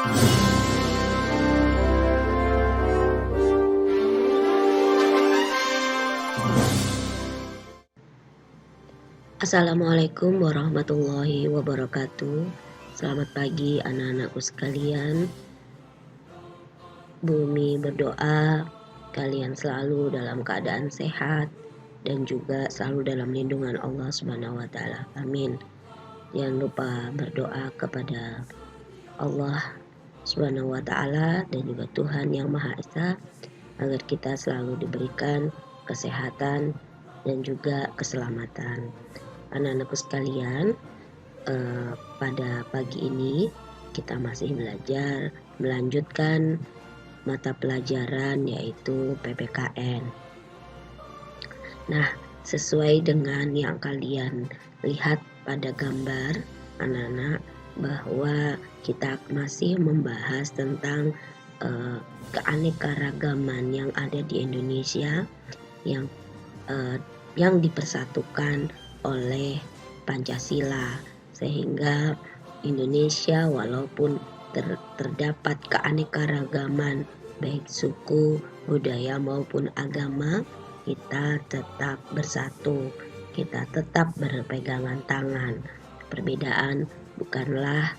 Assalamualaikum warahmatullahi wabarakatuh. Selamat pagi anak-anakku sekalian. Bumi berdoa kalian selalu dalam keadaan sehat dan juga selalu dalam lindungan Allah Subhanahu wa taala. Amin. Jangan lupa berdoa kepada Allah Subhanahu wa taala dan juga Tuhan Yang Maha Esa agar kita selalu diberikan kesehatan dan juga keselamatan. Anak-anakku sekalian, pada pagi ini kita masih belajar melanjutkan mata pelajaran yaitu PPKN. Nah, sesuai dengan yang kalian lihat pada gambar anak-anak, bahwa kita masih membahas tentang keanekaragaman yang ada di Indonesia yang dipersatukan oleh Pancasila, sehingga Indonesia walaupun terdapat keanekaragaman baik suku, budaya maupun agama, kita tetap bersatu, kita tetap berpegangan tangan. Perbedaan bukanlah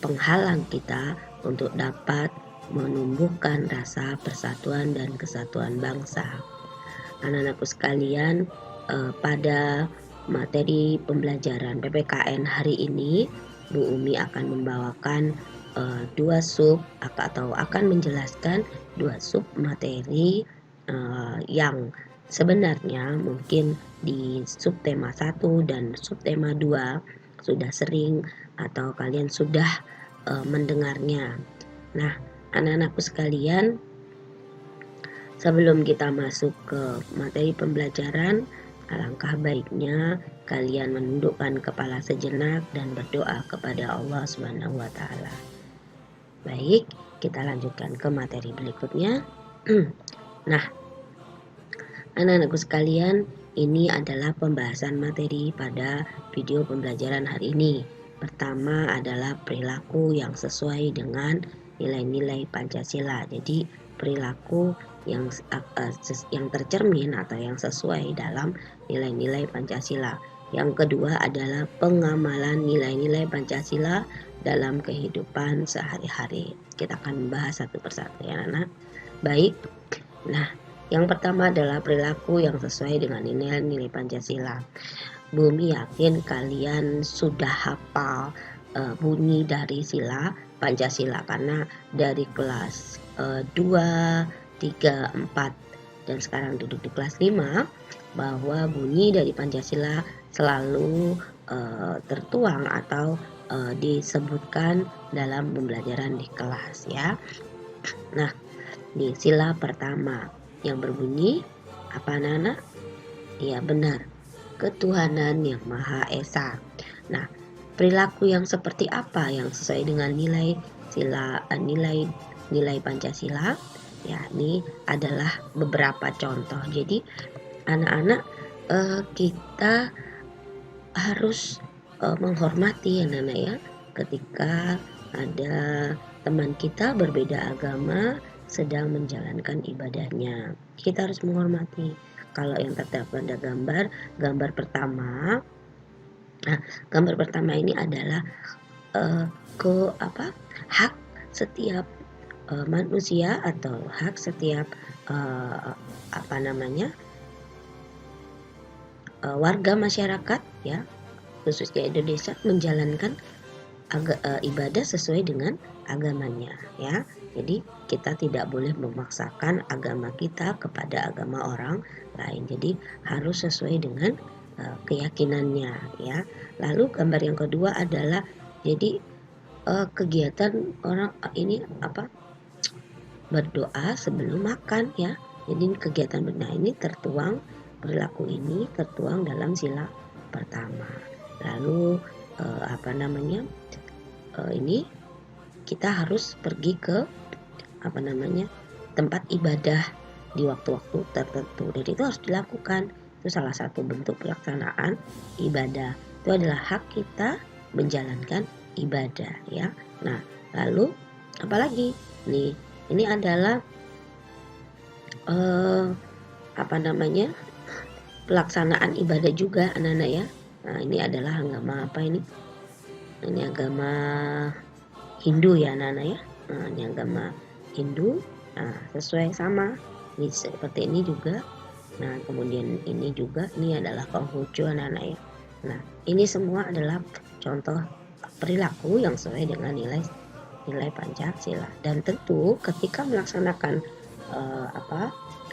penghalang kita untuk dapat menumbuhkan rasa persatuan dan kesatuan bangsa. Anak-anakku sekalian, pada materi pembelajaran PPKN hari ini, Bu Umi akan membawakan dua sub atau akan menjelaskan dua sub materi yang sebenarnya mungkin di subtema 1 dan subtema 2 sudah sering atau kalian sudah mendengarnya. Nah, anak-anakku sekalian, sebelum kita masuk ke materi pembelajaran, alangkah baiknya kalian menundukkan kepala sejenak dan berdoa kepada Allah Subhanahu wa taala. Baik, kita lanjutkan ke materi berikutnya. Nah, anak-anakku sekalian, ini adalah pembahasan materi pada video pembelajaran hari ini. Pertama adalah perilaku yang sesuai dengan nilai-nilai Pancasila. Jadi, perilaku yang tercermin atau yang sesuai dalam nilai-nilai Pancasila. Yang kedua adalah pengamalan nilai-nilai Pancasila dalam kehidupan sehari-hari. Kita akan membahas satu persatu ya anak. Baik. Nah, yang pertama adalah perilaku yang sesuai dengan nilai-nilai Pancasila. Bumi yakin kalian sudah hafal bunyi dari sila Pancasila karena dari kelas 2, 3, 4 dan sekarang duduk di kelas 5, bahwa bunyi dari Pancasila selalu tertuang atau disebutkan dalam pembelajaran di kelas ya. Nah, di sila pertama yang berbunyi apa anak-anak? Ya benar, ketuhanan yang Maha Esa. Nah, perilaku yang seperti apa yang sesuai dengan nilai Pancasila? Ya, ini adalah beberapa contoh. Jadi anak-anak, kita harus menghormati anak-anak ya, ketika ada teman kita berbeda agama sedang menjalankan ibadahnya, kita harus menghormati. Kalau yang terdapat pada gambar pertama, nah gambar pertama ini adalah hak setiap manusia atau hak setiap warga masyarakat ya, khususnya Indonesia, menjalankan ibadah sesuai dengan agamanya ya. Jadi kita tidak boleh memaksakan agama kita kepada agama orang lain. Jadi harus sesuai dengan keyakinannya ya. Lalu gambar yang kedua adalah jadi kegiatan orang ini berdoa sebelum makan ya. Jadi kegiatan berdoa ini perilaku ini tertuang dalam sila pertama. Lalu ini kita harus pergi ke tempat ibadah di waktu-waktu tertentu, dan itu harus dilakukan. Itu salah satu bentuk pelaksanaan ibadah. Itu adalah hak kita menjalankan ibadah ya. Nah, Lalu apalagi nih, ini adalah pelaksanaan ibadah juga anak-anak ya. Nah, ini adalah agama apa ini? Ini agama Hindu ya anak-anak ya. Nah, ini agama Hindu. Nah, sesuai sama. Ini seperti ini juga. Nah, kemudian ini juga, ini adalah Konghucu anak-anak ya. Nah, ini semua adalah contoh perilaku yang sesuai dengan nilai Pancasila. Dan tentu ketika melaksanakan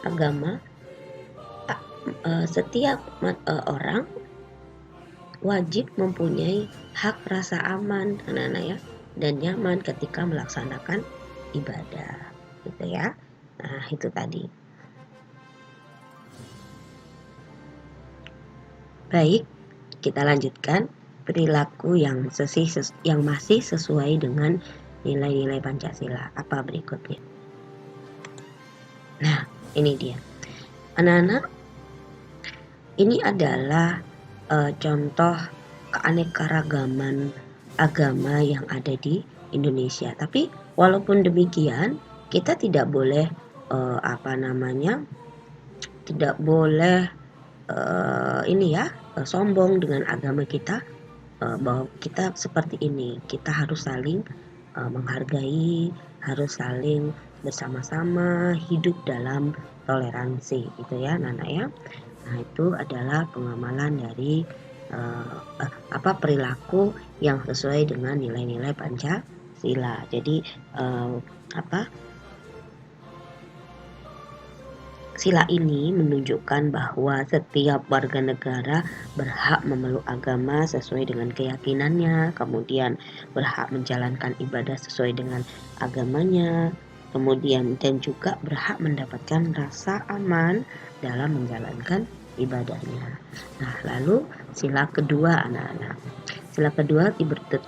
agama, setiap orang wajib mempunyai hak rasa aman anak-anak ya, dan nyaman ketika melaksanakan ibadah gitu ya. Nah, itu tadi. Baik, kita lanjutkan perilaku yang masih sesuai dengan nilai-nilai Pancasila. Apa berikutnya? Nah, ini dia. Anak-anak, ini adalah contoh keanekaragaman agama yang ada di Indonesia. Tapi walaupun demikian, kita tidak boleh tidak boleh sombong dengan agama kita, bahwa kita seperti ini. Kita harus saling menghargai, harus saling bersama-sama hidup dalam toleransi gitu ya Nana ya. Nah, itu adalah pengamalan dari perilaku yang sesuai dengan nilai-nilai Pancasila. Jadi sila ini menunjukkan bahwa setiap warga negara berhak memeluk agama sesuai dengan keyakinannya, kemudian berhak menjalankan ibadah sesuai dengan agamanya, kemudian dan juga berhak mendapatkan rasa aman dalam menjalankan ibadahnya. Nah, lalu sila kedua anak-anak. Sila kedua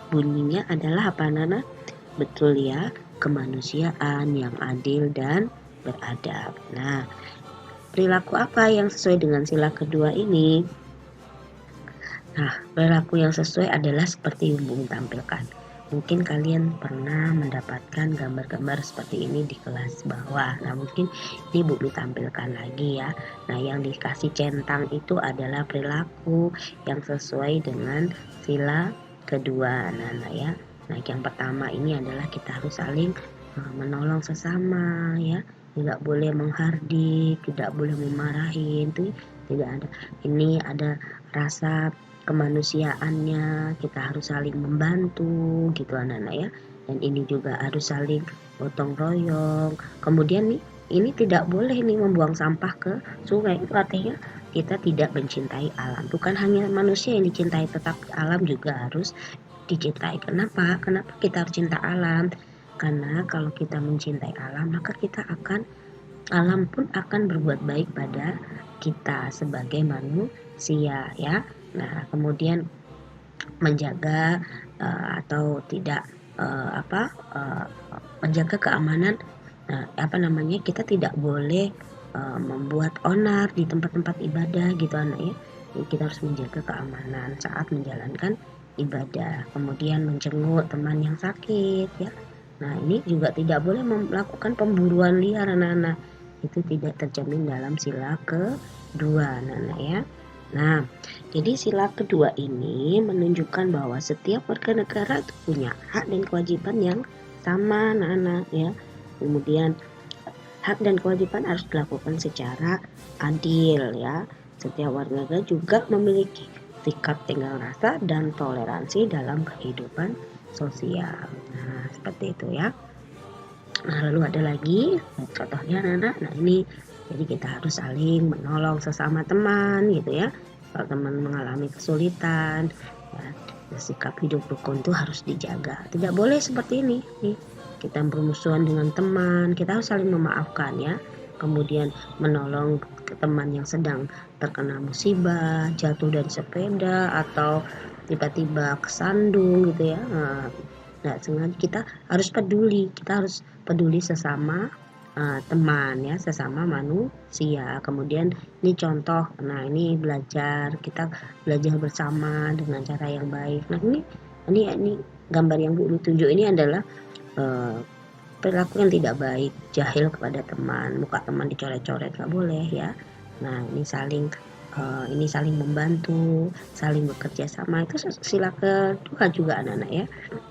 bunyinya adalah apa anak-anak? Betul ya, kemanusiaan yang adil dan beradab. Nah, perilaku apa yang sesuai dengan sila kedua ini? Nah, perilaku yang sesuai adalah seperti yang Bumi tampilkan. Mungkin kalian pernah mendapatkan gambar-gambar seperti ini di kelas bawah. Nah, mungkin ini Bumi tampilkan lagi ya. Nah, yang dikasih centang itu adalah perilaku yang sesuai dengan sila kedua. Nah ya. Nah, yang pertama ini adalah kita harus saling menolong sesama ya. Tidak boleh menghardik, tidak boleh memarahin, itu tidak ada. Ini ada rasa kemanusiaannya, kita harus saling membantu gitu anak-anak ya. Dan ini juga harus saling gotong royong. Kemudian nih, ini tidak boleh nih membuang sampah ke sungai. Itu artinya kita tidak mencintai alam. Bukan hanya manusia yang dicintai, tetapi alam juga harus dicintai. Kenapa? Kenapa kita harus cinta alam? Karena kalau kita mencintai alam, maka alam pun akan berbuat baik pada kita sebagai manusia ya. Nah, kemudian menjaga atau tidak menjaga keamanan, kita tidak boleh membuat onar di tempat-tempat ibadah gitu anak ya. Jadi kita harus menjaga keamanan saat menjalankan ibadah. Kemudian menjenguk teman yang sakit ya. Nah, ini juga tidak boleh melakukan pemburuan liar anak-anak. Itu tidak terjamin dalam sila kedua anak-anak ya. Nah, jadi sila kedua ini menunjukkan bahwa setiap warga negara itu punya hak dan kewajiban yang sama anak-anak ya. Kemudian hak dan kewajiban harus dilakukan secara adil ya. Setiap warga negara juga memiliki sikap tenggang rasa dan toleransi dalam kehidupan sosial. Nah, seperti itu ya. Nah, lalu ada lagi contohnya anak-anak. Nah, ini jadi kita harus saling menolong sesama teman gitu ya. Kalau teman mengalami kesulitan, ya, sikap hidup rukun itu harus dijaga. Tidak boleh seperti ini. Nih, kita bermusuhan dengan teman, kita harus saling memaafkan ya. Kemudian menolong teman yang sedang terkena musibah, jatuh dari sepeda atau tiba-tiba kesandung gitu ya. Nah, sengaja kita harus peduli sesama teman ya, sesama manusia. Kemudian ini contoh, nah ini kita belajar bersama dengan cara yang baik. Nah, ini gambar yang Bu tunjuk ini adalah perilaku yang tidak baik, jahil kepada teman, muka teman dicoret-coret, nggak boleh ya. Nah ini saling membantu, saling bekerja sama, itu sila kedua juga anak-anak ya.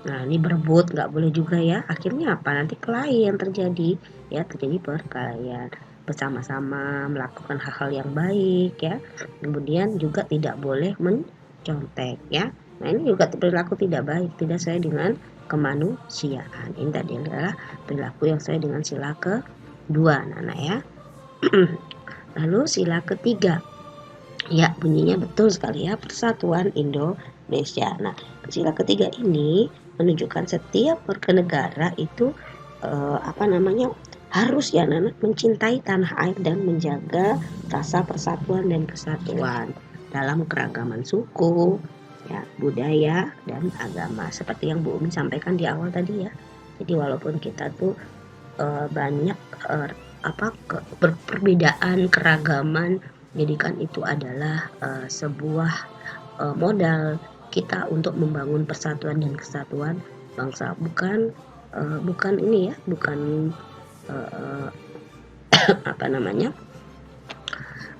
Nah ini berebut nggak boleh juga ya, akhirnya apa, nanti kelahi yang terjadi ya, terjadi perkelahian. Bersama-sama melakukan hal-hal yang baik ya, kemudian juga tidak boleh mencontek ya. Nah ini juga perilaku tidak baik, tidak sesuai dengan kemanusiaan. Ini tadi adalah perilaku yang sesuai dengan sila kedua anak-anak ya. Lalu sila ketiga, ya bunyinya betul sekali ya, Persatuan Indonesia. Nah sila ketiga ini menunjukkan setiap warga negara itu harus ya anak-anak mencintai tanah air dan menjaga rasa persatuan dan kesatuan dalam keragaman suku, ya, budaya dan agama, seperti yang Bu Umi sampaikan di awal tadi ya. Jadi walaupun kita tuh banyak perbedaan keragaman, jadikan itu adalah sebuah modal kita untuk membangun persatuan dan kesatuan bangsa, bukan ini ya, bukan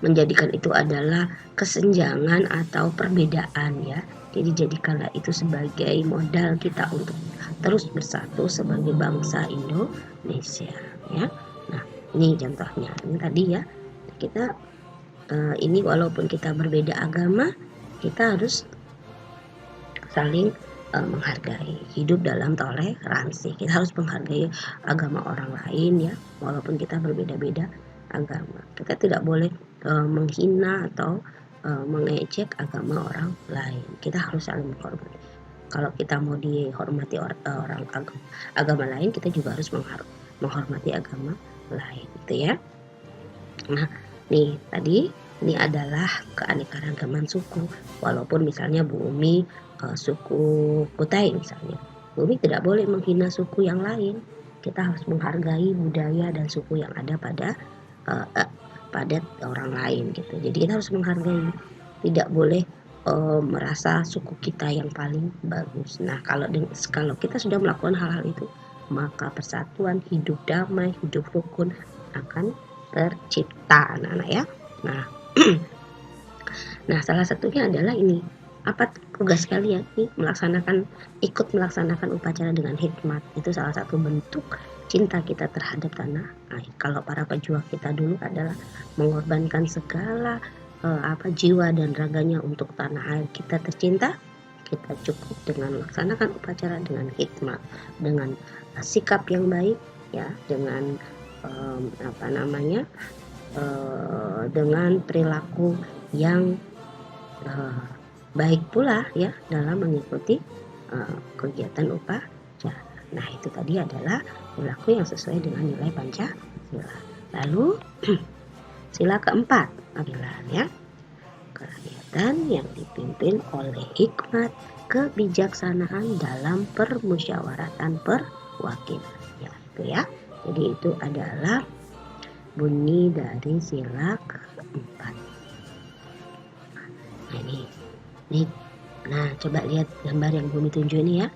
menjadikan itu adalah kesenjangan atau perbedaan ya. Jadi jadikanlah itu sebagai modal kita untuk terus bersatu sebagai bangsa Indonesia ya. Nah ini contohnya, ini tadi ya, kita ini walaupun kita berbeda agama, kita harus saling menghargai, hidup dalam toleransi. Kita harus menghargai agama orang lain ya, walaupun kita berbeda-beda agama. Kita tidak boleh menghina atau mengejek agama orang lain. Kita harus saling menghormati. Kalau kita mau dihormati orang agama lain, kita juga harus menghormati agama lain, gitu ya. Nah, nih tadi ini adalah keanekaragaman suku. Walaupun misalnya Bu Umi suku Kutai misalnya, Bu Umi tidak boleh menghina suku yang lain. Kita harus menghargai budaya dan suku yang ada pada orang lain gitu. Jadi kita harus menghargai, tidak boleh merasa suku kita yang paling bagus. Nah kalau kita sudah melakukan hal-hal itu, maka persatuan, hidup damai, hidup rukun akan tercipta anak-anak ya. Nah salah satunya adalah ini, apa tugas kalian nih, ikut melaksanakan upacara dengan hikmat. Itu salah satu bentuk cinta kita terhadap tanah air. Kalau para pejuang kita dulu adalah mengorbankan segala jiwa dan raganya untuk tanah air kita tercinta, kita cukup dengan melaksanakan upacara dengan hikmat, dengan sikap yang baik ya, dengan dengan perilaku yang baik pula ya dalam mengikuti kegiatan upacara. Nah itu tadi adalah perilaku yang sesuai dengan nilai Pancasila. Lalu sila keempat adalah ya, kerakyatan yang dipimpin oleh hikmat, kebijaksanaan dalam permusyawaratan perwakilan ya, itu ya. Jadi itu adalah bunyi dari sila keempat. Nah ini. Nah coba lihat gambar yang Bumi tunjuk ini ya.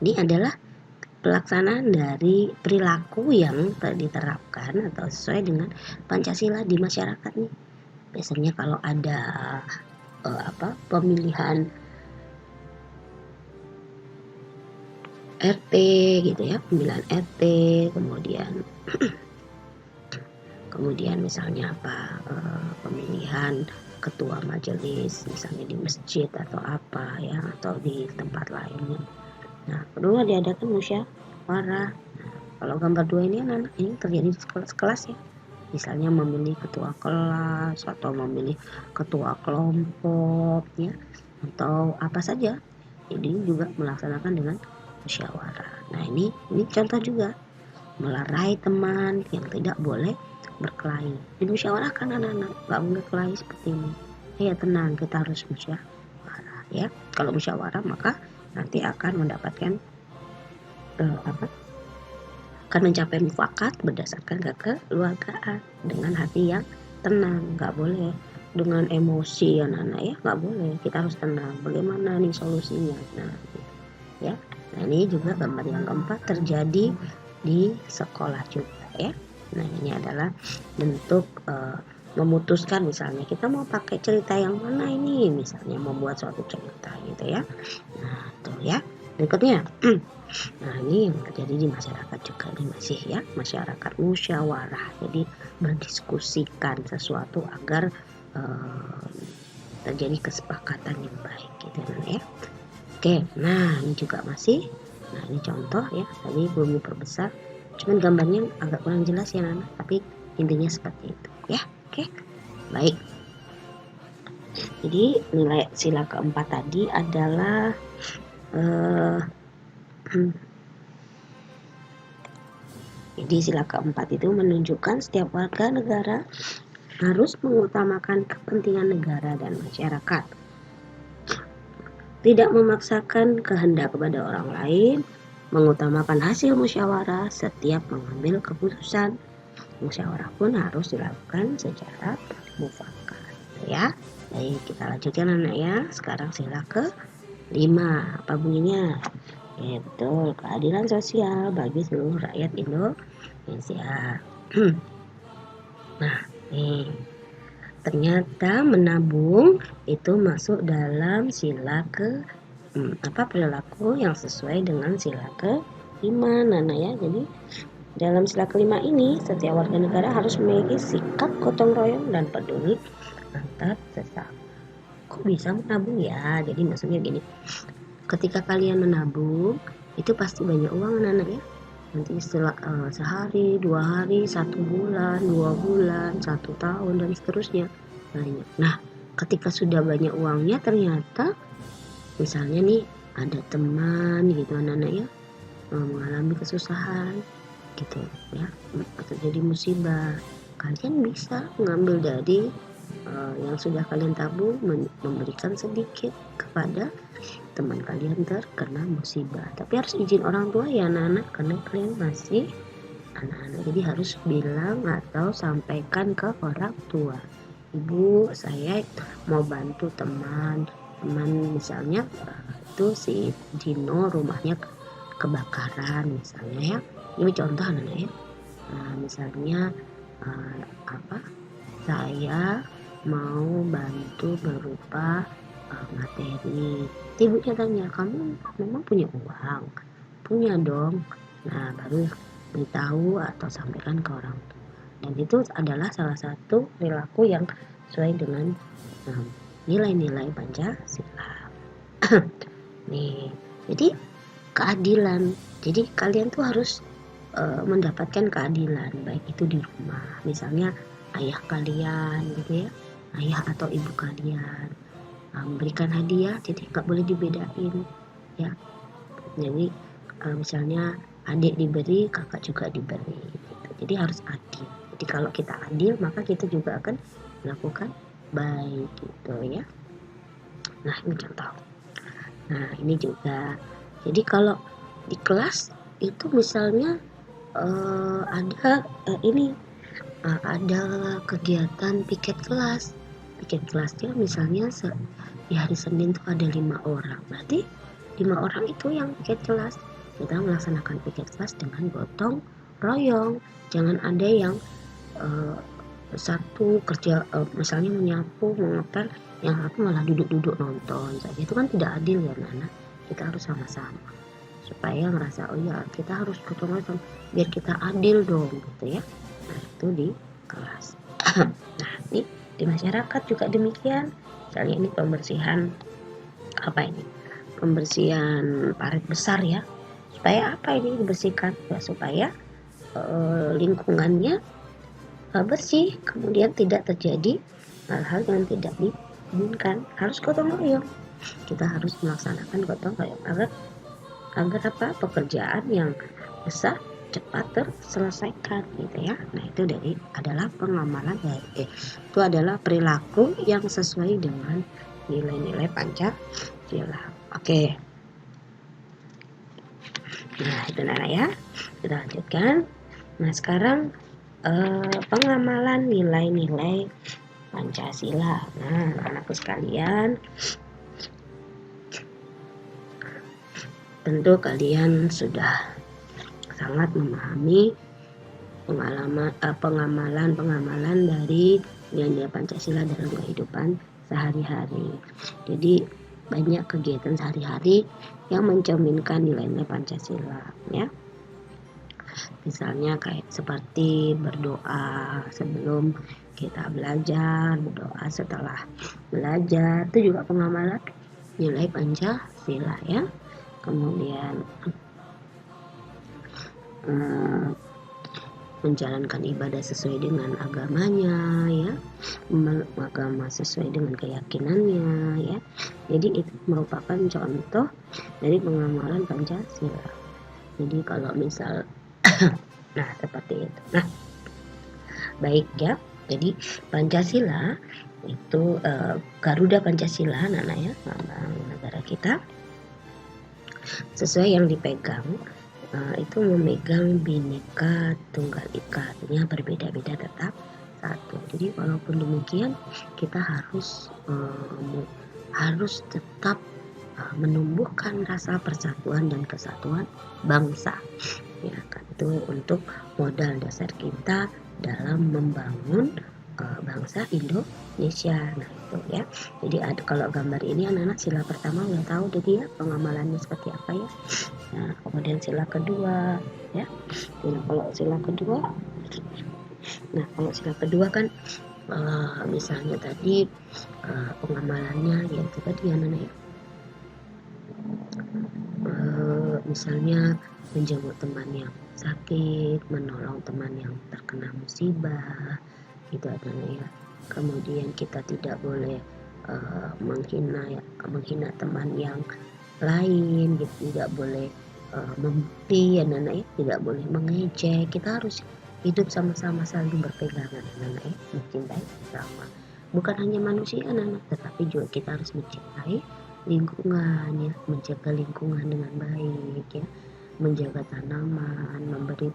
Ini adalah pelaksanaan dari perilaku yang diterapkan atau sesuai dengan Pancasila di masyarakat nih. Biasanya kalau ada pemilihan RT gitu ya, pemilihan RT, kemudian misalnya pemilihan ketua majelis misalnya di masjid atau apa ya, atau di tempat lainnya. Nah perlu diadakan musyawarah. Nah, kalau gambar 2 ini anak ini terjadi di kelas ya, misalnya memilih ketua kelas atau memilih ketua kelompok ya, atau apa saja, ini juga melaksanakan dengan musyawarah. Nah ini contoh juga, melerai teman yang tidak boleh berkelahi, dimusyawarahkan anak-anak, nggak boleh kelahi seperti ini. Ya tenang, kita harus musyawarah ya. Kalau musyawarah maka nanti akan mendapatkan akan mencapai mufakat berdasarkan kekeluargaan dengan hati yang tenang. Nggak boleh dengan emosi anak-anak ya, nggak boleh. Kita harus tenang. Bagaimana nih solusinya? Nah, ya. Nah, ini juga gambar yang keempat terjadi di sekolah juga ya. Nah, ini adalah bentuk memutuskan, misalnya kita mau pakai cerita yang mana ini, misalnya membuat suatu cerita gitu ya. Nah, tuh ya. Berikutnya. Nah, ini yang terjadi di masyarakat juga, ini masih ya, masyarakat musyawarah. Jadi berdiskusikan sesuatu agar terjadi kesepakatan yang baik gitu ya. Oke, nah ini juga masih. Nah, ini contoh ya, tadi bumi perbesar. Cuman gambarnya agak kurang jelas ya Nana, tapi intinya seperti itu ya. Oke, baik. Jadi nilai sila keempat tadi adalah jadi sila keempat itu menunjukkan setiap warga negara harus mengutamakan kepentingan negara dan masyarakat, tidak memaksakan kehendak kepada orang lain, mengutamakan hasil musyawarah setiap mengambil keputusan. Musyawarah pun harus dilakukan secara mufakat ya. Baik, kita lanjutkan anak ya. Sekarang sila ke-5, apa bunyinya? Ya, betul, keadilan sosial bagi seluruh rakyat Indonesia. Nah, nih ternyata menabung itu masuk dalam sila ke perilaku yang sesuai dengan sila ke-5 Nana ya. Jadi dalam sila ke-5 ini setiap warga negara harus memiliki sikap gotong royong dan peduli antar sesama. Kok bisa menabung ya? Jadi maksudnya gini, ketika kalian menabung itu pasti banyak uang Nana ya. Nanti setelah sehari, 2 hari, 1 bulan, 2 bulan, 1 tahun dan seterusnya banyak. Nah, ketika sudah banyak uangnya ternyata misalnya nih ada teman gitu anak-anak ya mengalami kesusahan gitu ya, atau jadi musibah, kalian bisa mengambil dari yang sudah kalian tabung, memberikan sedikit kepada teman kalian terkena musibah. Tapi harus izin orang tua ya anak-anak, karena kalian masih anak-anak, jadi harus bilang atau sampaikan ke orang tua, ibu saya mau bantu teman misalnya itu si Dino rumahnya kebakaran misalnya ya, ini contoh anak-anak ya. Nah, misalnya saya mau bantu berupa materi. Ibunya tanya, kamu memang punya uang? Punya dong. Nah, baru beritahu atau sampaikan ke orang tua. Dan itu adalah salah satu perilaku yang sesuai dengan nilai-nilai Pancasila. Nih, jadi keadilan. Jadi kalian tuh harus mendapatkan keadilan, baik itu di rumah, misalnya ayah kalian gitu ya, ayah atau ibu kalian memberikan hadiah, jadi nggak boleh dibedain ya. Jadi misalnya adik diberi, kakak juga diberi gitu. Jadi harus adil. Jadi kalau kita adil maka kita juga akan melakukan baik gitu ya. Nah, ini contoh. Nah, ini juga, jadi kalau di kelas itu misalnya ada kegiatan piket kelas. Piket kelasnya misalnya di hari Senin tuh ada 5 orang, berarti 5 orang itu yang piket kelas. Kita melaksanakan piket kelas dengan gotong royong. Jangan ada yang satu kerja misalnya menyapu, mengepel, yang satu malah duduk-duduk nonton saja. Itu kan tidak adil ya Nana. Kita harus sama-sama supaya ngerasa oh ya kita harus gotong royong biar kita adil dong gitu ya. Nah, itu di kelas. Nah, ini di masyarakat juga demikian. Misalnya ini pembersihan pembersihan parit besar ya. Supaya apa ini dibersihkan? Ya, supaya lingkungannya bersih, kemudian tidak terjadi hal-hal yang tidak diinginkan. Harus gotong royong. Kita harus melaksanakan gotong royong agar pekerjaan yang besar cepat terselesaikan gitu ya. Nah, itu adalah pengamalan itu adalah perilaku yang sesuai dengan nilai-nilai Pancasila. Oke. Nah, itu Nana ya. Kita lanjutkan. Nah, sekarang pengamalan nilai-nilai Pancasila. Nah, anakku sekalian, tentu kalian sudah sangat memahami pengamalan dari nilai-nilai Pancasila dalam kehidupan sehari-hari. Jadi banyak kegiatan sehari-hari yang mencerminkan nilai-nilai Pancasila, ya. Misalnya kayak seperti berdoa sebelum kita belajar, berdoa setelah belajar, itu juga pengamalan nilai Pancasila, ya. Kemudian menjalankan ibadah sesuai dengan agamanya, ya, agama sesuai dengan keyakinannya, ya. Jadi itu merupakan contoh dari pengamalan Pancasila. Jadi kalau misal nah seperti itu. Nah, baik ya. Jadi Pancasila itu Garuda Pancasila, anak-anak ya, lambang negara kita. Sesuai yang dipegang, itu memegang Bhinneka Tunggal Ika, artinya berbeda-beda tetap satu. Jadi walaupun demikian kita harus tetap menumbuhkan rasa persatuan dan kesatuan bangsa, ya kan, itu untuk modal dasar kita dalam membangun bangsa Indonesia. Nah itu ya. Jadi kalau gambar ini anak-anak sila pertama udah tahu jadi ya pengamalannya seperti apa ya. Nah kemudian sila kedua ya. Nah kalau sila kedua kan misalnya tadi pengamalannya yaitu tadi anak-anak ya. Misalnya menjenguk teman yang sakit, menolong teman yang terkena musibah, gitu anak-anak ya. Kemudian kita tidak boleh menghina teman yang lain, gitu. Tidak boleh membenci anak-anak ya, tidak boleh mengejek. Kita harus hidup sama-sama saling berpegangan anak-anak ya, mencintai sama. Bukan hanya manusia anak-anak, tetapi juga kita harus mencintai lingkungan ya, menjaga lingkungan dengan baik ya, menjaga tanaman, memberi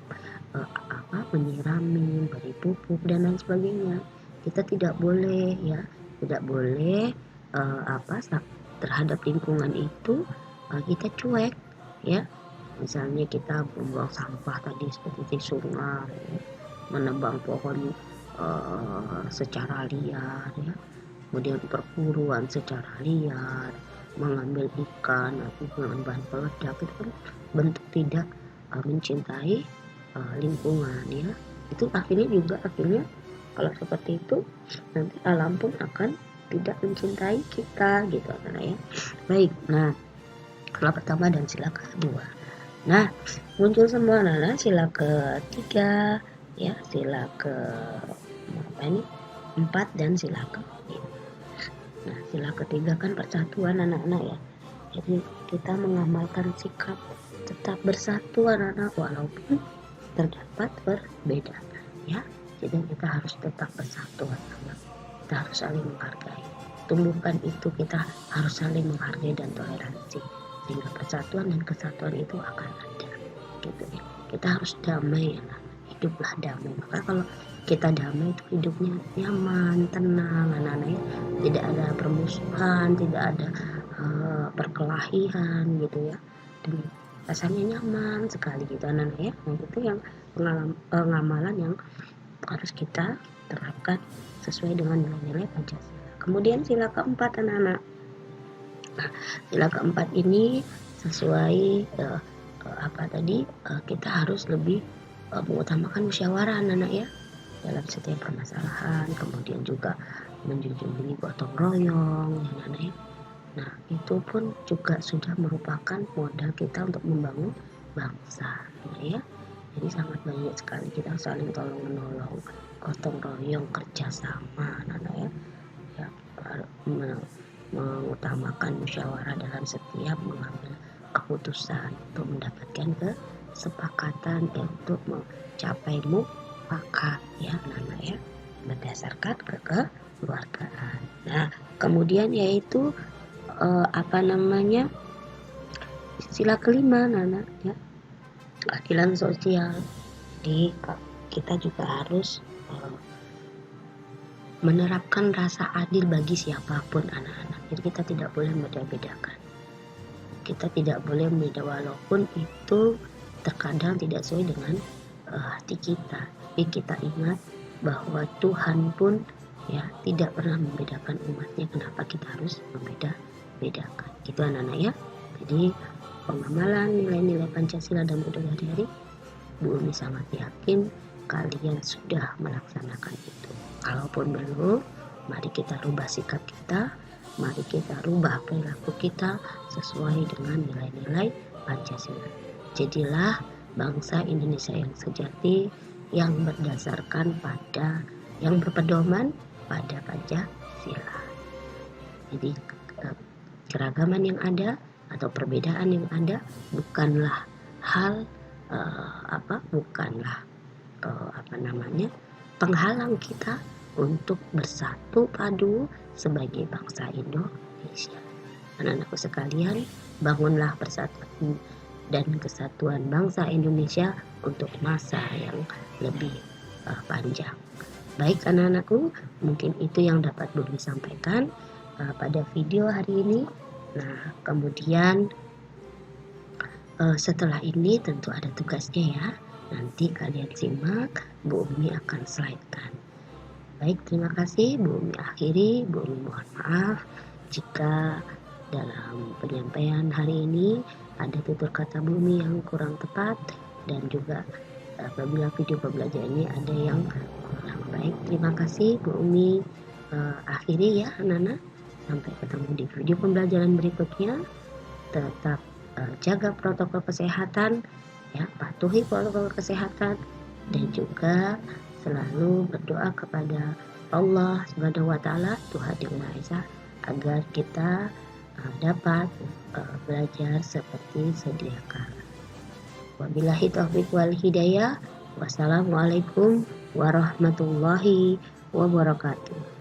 menyirami, memberi pupuk dan lain sebagainya. Kita tidak boleh ya, terhadap lingkungan itu kita cuek ya. Misalnya kita membuang sampah tadi seperti di sungai, ya, menebang pohon secara liar ya, kemudian perburuan secara liar, mengambil ikan atau dengan bahan peledak, itu kan bentuk tidak mencintai lingkungan ya. Itu akhirnya kalau seperti itu nanti alam pun akan tidak mencintai kita gitu kan ya. Baik, nah sila pertama dan sila kedua. Nah muncul semua sila ketiga ya, sila ke 4 dan sila ke 5. Nah sila ketiga kan persatuan anak-anak ya. Jadi kita mengamalkan sikap tetap bersatu anak-anak walaupun terdapat berbeda ya. Jadi kita harus tetap bersatu anak-anak. Kita harus saling menghargai. Tumbuhkan itu, kita harus saling menghargai dan toleransi, sehingga persatuan dan kesatuan itu akan ada gitu ya. Kita harus damai anak-anak. Hiduplah damai. Maka kalau kita damai itu hidupnya nyaman, tenang anak-anak ya. Tidak ada permusuhan, tidak ada perkelahian gitu ya. Dan rasanya nyaman sekali gitu anak-anak ya. Nah itu yang pengamalan yang harus kita terapkan sesuai dengan nilai-nilai Pancasila. Kemudian sila keempat anak-anak. Nah, sila keempat ini sesuai kita harus lebih mengutamakan musyawarah anak-anak ya dalam setiap permasalahan, kemudian juga menjunjung tinggi gotong royong ya anak-anak ya. Nah itu pun juga sudah merupakan modal kita untuk membangun bangsa ya. Jadi sangat banyak sekali kita saling tolong menolong, gotong royong, kerjasama anak-anak ya, mengutamakan musyawarah dalam setiap mengambil keputusan untuk mendapatkan kesepakatan untuk mencapai mufakat ya anak-anak ya, berdasarkan kekeluargaan. Nah kemudian yaitu sila kelima anak-anak ya, keadilan sosial. Jadi kita juga harus menerapkan rasa adil bagi siapapun anak-anak. Jadi kita tidak boleh membeda-bedakan. kita tidak boleh membeda, walaupun itu terkadang tidak sesuai dengan hati kita. Tapi kita ingat bahwa Tuhan pun ya tidak pernah membedakan umatnya. Kenapa kita harus membeda-bedakan? Gitu anak-anak ya. Jadi pengamalan nilai-nilai Pancasila dalam hidup hari-hari, Bu Umi sangat yakin kalian sudah melaksanakan itu. Kalaupun belum, mari kita rubah sikap kita, mari kita rubah perilaku kita sesuai dengan nilai-nilai Pancasila. Jadilah bangsa Indonesia yang sejati, yang berdasarkan pada, yang berpedoman pada Pancasila. Jadi keragaman yang ada atau perbedaan yang ada bukanlah hal penghalang kita untuk bersatu padu sebagai bangsa Indonesia. Anak-anakku sekalian, bangunlah persatuan dan kesatuan bangsa Indonesia untuk masa yang lebih panjang. Baik anak-anakku, mungkin itu yang dapat Bumi sampaikan pada video hari ini. Nah, kemudian setelah ini tentu ada tugasnya ya. Nanti kalian simak, Bu Umi akan slide-kan. Baik, terima kasih. Bu Umi akhiri. Bu Umi mohon maaf jika dalam penyampaian hari ini ada tutur kata Bu Umi yang kurang tepat, dan juga apabila video pembelajaran ini ada yang kurang baik. Terima kasih Bu Umi akhiri ya anak-anak. Sampai ketemu di video pembelajaran berikutnya. Tetap jaga protokol kesehatan ya, patuhi protokol kesehatan, dan juga selalu berdoa kepada Allah Subhanahu wa taala, Tuhan yang Maha Esa, agar kita dapat belajar seperti sedia kala. Wabillahi taufiq wal hidayah. Wassalamualaikum warahmatullahi wabarakatuh.